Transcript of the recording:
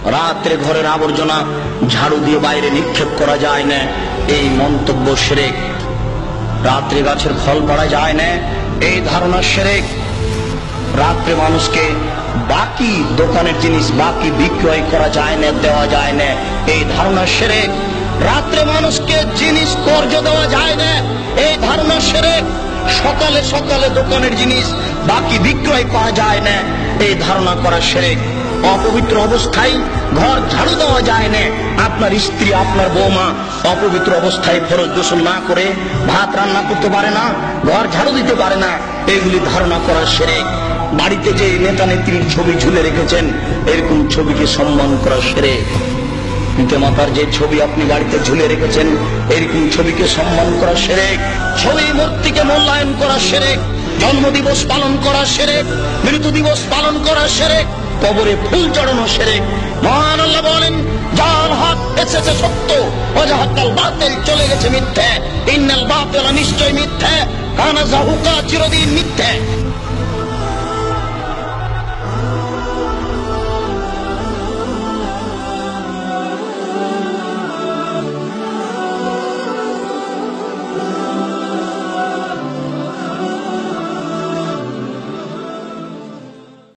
রাত্রে ঘরের আবর্জনা ঝাড়ু দিয়ে বাইরে নিক্ষেপ করা যায় না, এই মন্তব্য শিরক। রাত্রে গাছের ফল পাড়া যায় না, এই ধারণা শিরক। রাত্রে মানুষকে বাকি দোকানের জিনিস বাকি বিক্রয় করা যায় না, দেওয়া যায় না, এই ধারণা শিরক। রাত্রে মানুষকে জিনিস কর্জ দেওয়া যায় না, এই ধারণা শিরক। সকালে সকালে দোকানের জিনিস বাকি বিক্রয় করা যায় না, এই ধারণা করা শিরক। অপবিত্র অবস্থায় ঘর ঝাড়ু দেওয়া যায় না, আপনার স্ত্রী আপনার বৌমা অপবিত্র অবস্থায় ফরজ গোসল না করে ভাত রান্না করতে পারে না, ঘর ঝাড়ু দিতে পারে না, এগুলি ধারণা করা শিরক। বাড়িতে যে নেতা নেত্রীর ছবি ঝুলে রেখেছেন, এরকম ছবিকে সম্মান করা শিরক। পিতামাতার যে ছবি আপনি বাড়িতে ঝুলে রেখেছেন, এরকম ছবিকে সম্মান করা শিরক। ছবি মূর্তিকে মূল্যায়ন করা শিরক। জন্মদিবস পালন করা শিরক, মৃত্যু দিবস পালন করা শিরক, কবরে ফুল চড়ানো শিরক। মহান আল্লাহ বলেন, যার হক এসেছে সত্য, ওয়াজাহাকাল বাতিল চলে গেছে মিথ্যে। ইন্নাল বাতিলা নিশ্চয় মিথ্যে, কানা যাহুকা চিরদিন মিথ্যে।